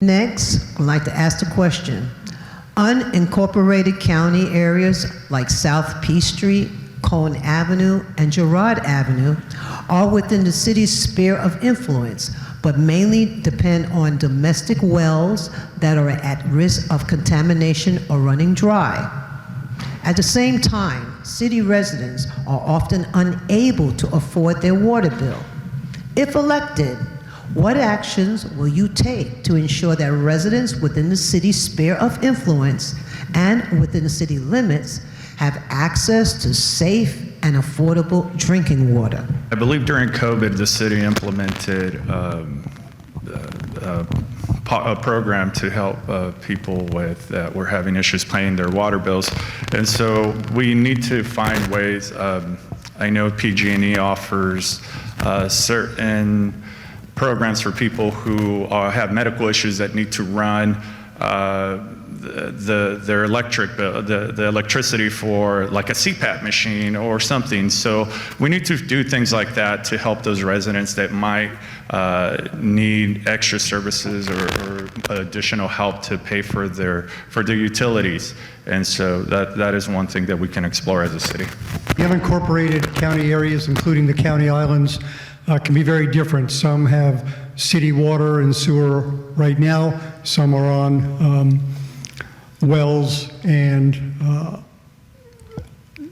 Next, I'd like to ask the question. Unincorporated county areas like South P Street, Cone Avenue, and Girard Avenue are within the city's sphere of influence, but mainly depend on domestic wells that are at risk of contamination or running dry. At the same time, city residents are often unable to afford their water bill. If elected, what actions will you take to ensure that residents within the city's sphere of influence and within the city limits have access to safe and affordable drinking water? I believe during COVID, the city implemented a program to help people with that were having issues paying their water bills. And so we need to find ways. I know PG&E offers certain programs for people who have medical issues that need to run their electric bill, the electricity for like a CPAP machine or something. So we need to do things like that to help those residents that might need extra services or additional help to pay for their utilities. And so that is one thing that we can explore as a city. The unincorporated county areas, including the county islands, can be very different. Some have city water and sewer right now. Some are on wells and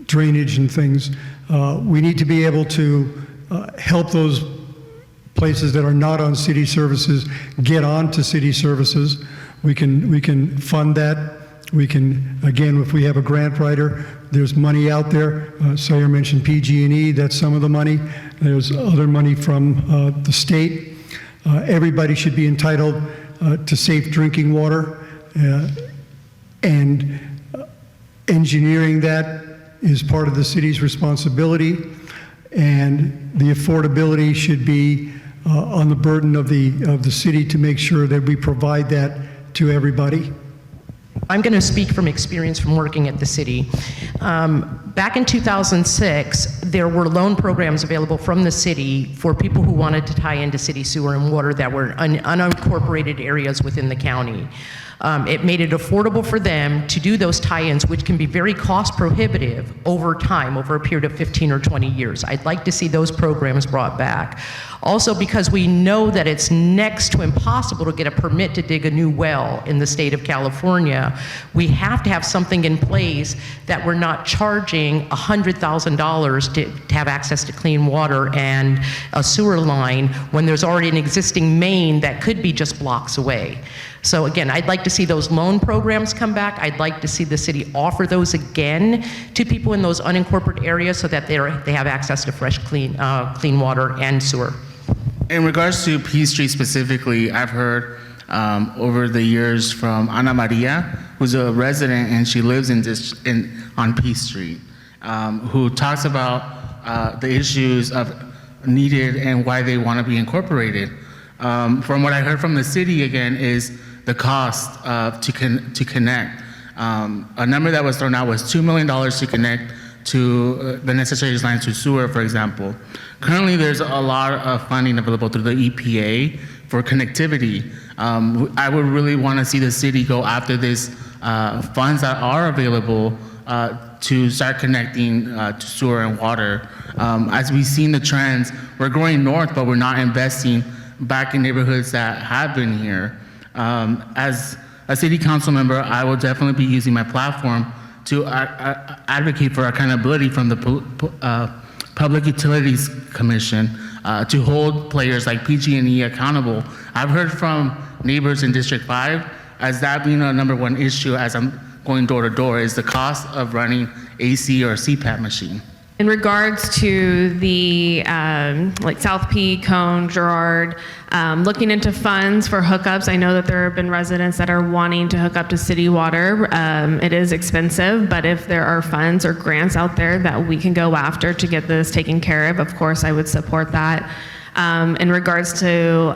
drainage and things. We need to be able to help those places that are not on city services get on to city services. We can fund that. We can, again, if we have a grant writer, there's money out there. Sawyer mentioned PG&E, that's some of the money. There's other money from the state. Everybody should be entitled to safe drinking water. And engineering that is part of the city's responsibility, and the affordability should be on the burden of the city to make sure that we provide that to everybody. I'm going to speak from experience from working at the city. Back in 2006, there were loan programs available from the city for people who wanted to tie into city sewer and water that were in unincorporated areas within the county. It made it affordable for them to do those tie-ins, which can be very cost prohibitive over time, over a period of 15 or 20 years. I'd like to see those programs brought back. Also, because we know that it's next to impossible to get a permit to dig a new well in the state of California, we have to have something in place that we're not charging $100,000 to have access to clean water and a sewer line when there's already an existing main that could be just blocks away. So again, I'd like to see those loan programs come back. I'd like to see the city offer those again to people in those unincorporated areas so that they have access to fresh, clean water and sewer. In regards to P Street specifically, I've heard over the years from Ana Maria, who's a resident and she lives on P Street, who talks about the issues of needed and why they want to be incorporated. From what I heard from the city again is the cost to connect. A number that was thrown out was $2 million to connect to the necessary lines to sewer, for example. Currently, there's a lot of funding available through the EPA for connectivity. I would really want to see the city go after these funds that are available to start connecting to sewer and water. As we've seen the trends, we're going north, but we're not investing back in neighborhoods that have been here. As a city council member, I will definitely be using my platform to advocate for accountability from the Public Utilities Commission to hold players like PG&E accountable. I've heard from neighbors in District 5 as that being a #1 issue as I'm going door to door is the cost of running AC or CPAP machine. In regards to the like South P, Cone, Girard, looking into funds for hookups, I know that there have been residents that are wanting to hook up to city water. It is expensive, but if there are funds or grants out there that we can go after to get this taken care of course I would support that. In regards to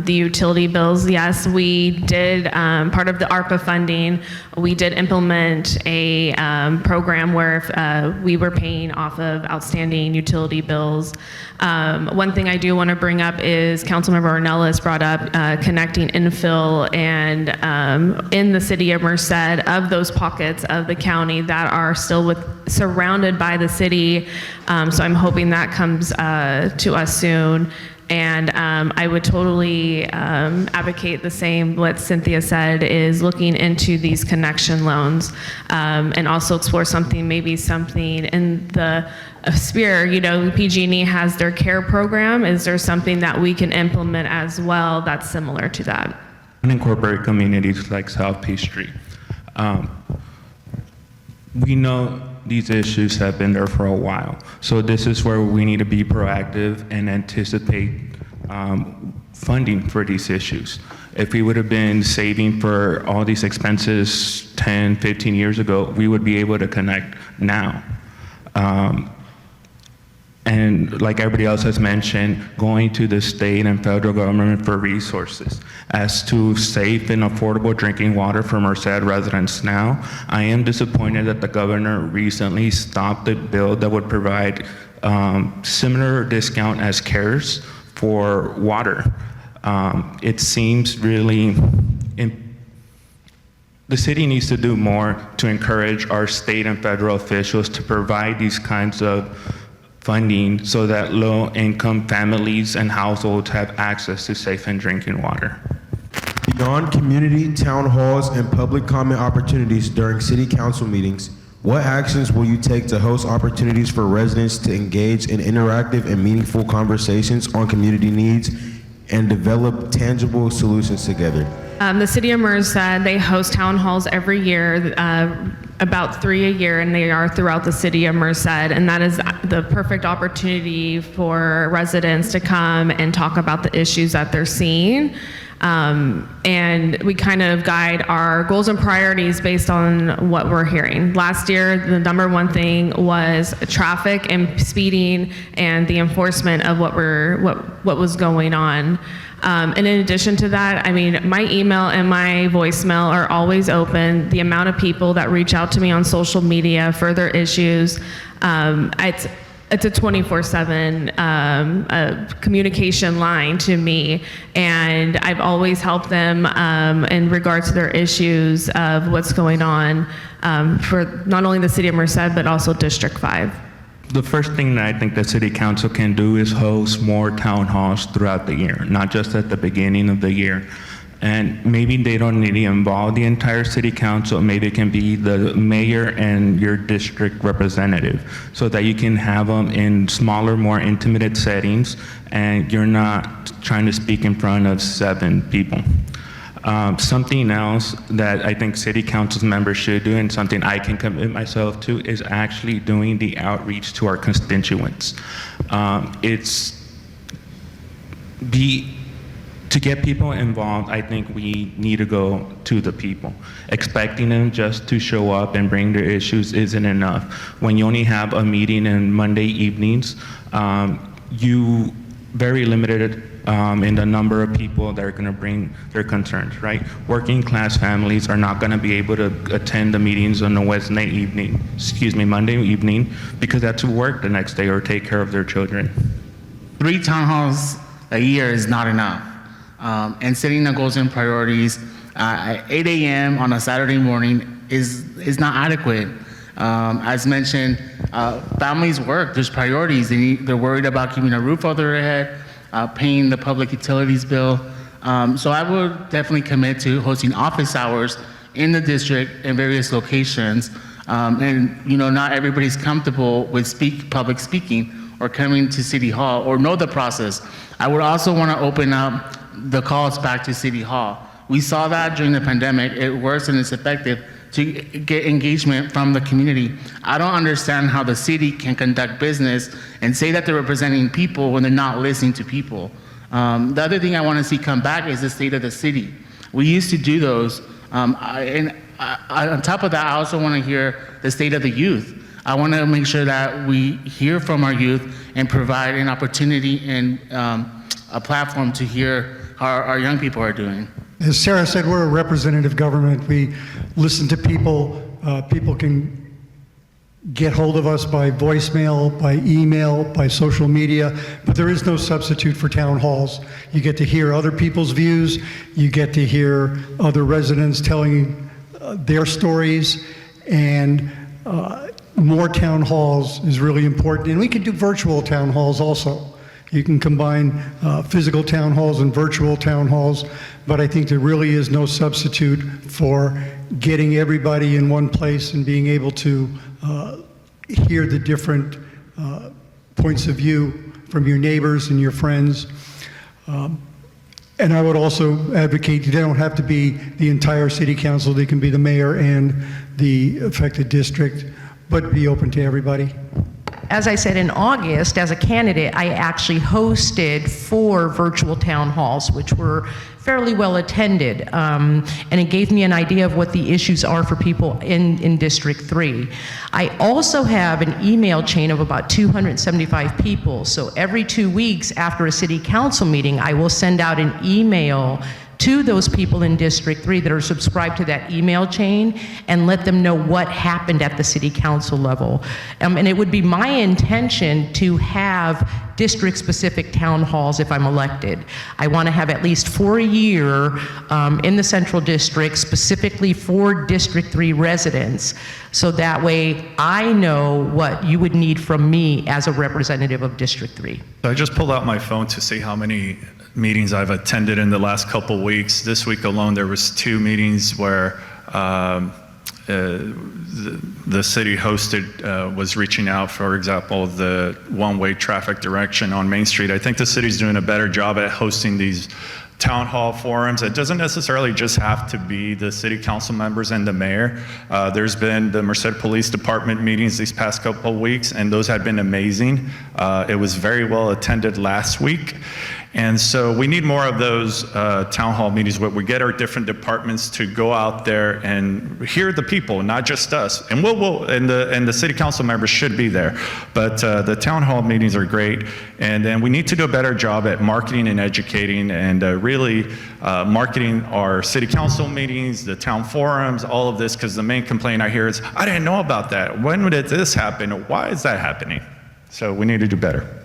the utility bills, yes, we did, part of the ARPA funding, we did implement a program where we were paying off of outstanding utility bills. One thing I do want to bring up is Councilmember Ornelas brought up connecting infill and in the city of Merced, of those pockets of the county that are still surrounded by the city. So I'm hoping that comes to us soon. And I would totally advocate the same, what Cynthia said, is looking into these connection loans and also explore maybe something in the sphere, PG&E has their CARE program. Is there something that we can implement as well that's similar to that? Unincorporated communities like South Peachtree. We know these issues have been there for a while. So this is where we need to be proactive and anticipate funding for these issues. If we would have been saving for all these expenses 10, 15 years ago, we would be able to connect now. And like everybody else has mentioned, going to the state and federal government for resources. As to safe and affordable drinking water for Merced residents now, I am disappointed that the governor recently stopped the bill that would provide similar discount as CARES for water. It seems really, the city needs to do more to encourage our state and federal officials to provide these kinds of funding so that low-income families and households have access to safe and drinking water. Beyond community town halls and public comment opportunities during city council meetings, what actions will you take to host opportunities for residents to engage in interactive and meaningful conversations on community needs and develop tangible solutions together? The city of Merced, they host town halls every year, about 3 a year, and they are throughout the city of Merced, and that is the perfect opportunity for residents to come and talk about the issues that they're seeing. And we kind of guide our goals and priorities based on what we're hearing. Last year, the number one thing was traffic and speeding and the enforcement of what was going on. And in addition to that, I mean, my email and my voicemail are always open. The amount of people that reach out to me on social media for their issues, it's a 24/7 communication line to me, and I've always helped them in regards to their issues of what's going on for not only the city of Merced, but also District 5. The first thing that I think the city council can do is host more town halls throughout the year, not just at the beginning of the year. And maybe they don't need to involve the entire city council. Maybe it can be the mayor and your district representative so that you can have them in smaller, more intimate settings and you're not trying to speak in front of 7 people. Something else that I think city council members should do, and something I can commit myself to, is actually doing the outreach to our constituents. To get people involved, I think we need to go to the people. Expecting them just to show up and bring their issues isn't enough. When you only have a meeting on Monday evenings, you very limited in the number of people that are going to bring their concerns, right? Working class families are not going to be able to attend the meetings on a Monday evening, because they have to work the next day or take care of their children. 3 town halls a year is not enough. And setting the goals and priorities at 8 a.m. on a Saturday morning is not adequate. As mentioned, families work, there's priorities. They're worried about keeping a roof over their head, paying the public utilities bill. So I would definitely commit to hosting office hours in the district in various locations. And not everybody's comfortable with public speaking or coming to City Hall or know the process. I would also want to open up the calls back to City Hall. We saw that during the pandemic. It works and it's effective to get engagement from the community. I don't understand how the city can conduct business and say that they're representing people when they're not listening to people. The other thing I want to see come back is the state of the city. We used to do those. On top of that, I also want to hear the state of the youth. I want to make sure that we hear from our youth and provide an opportunity and a platform to hear how our young people are doing. As Sarah said, we're a representative government. We listen to people. People can get hold of us by voicemail, by email, by social media, but there is no substitute for town halls. You get to hear other people's views. You get to hear other residents telling their stories, and more town halls is really important. And we can do virtual town halls also. You can combine physical town halls and virtual town halls, but I think there really is no substitute for getting everybody in one place and being able to hear the different points of view from your neighbors and your friends. And I would also advocate they don't have to be the entire city council. They can be the mayor and the affected district, but be open to everybody. As I said, in August, as a candidate, I actually hosted 4 virtual town halls, which were fairly well attended, and it gave me an idea of what the issues are for people in District 3. I also have an email chain of about 275 people, so every 2 weeks after a city council meeting, I will send out an email to those people in District 3 that are subscribed to that email chain and let them know what happened at the city council level. And it would be my intention to have district-specific town halls if I'm elected. I want to have at least 4 a year in the central district, specifically for District 3 residents, so that way I know what you would need from me as a representative of District 3. So I just pulled out my phone to see how many meetings I've attended in the last couple weeks. This week alone, there was 2 meetings where the city hosted was reaching out, for example, the one-way traffic direction on Main Street. I think the city's doing a better job at hosting these town hall forums. It doesn't necessarily just have to be the city council members and the mayor. There's been the Merced Police Department meetings these past couple of weeks, and those have been amazing. It was very well attended last week. And so we need more of those town hall meetings where we get our different departments to go out there and hear the people, not just us. And and the city council members should be there. But the town hall meetings are great. And then we need to do a better job at marketing and educating and really marketing our city council meetings, the town forums, all of this, because the main complaint I hear is, I didn't know about that. When did this happen? Why is that happening? So we need to do better.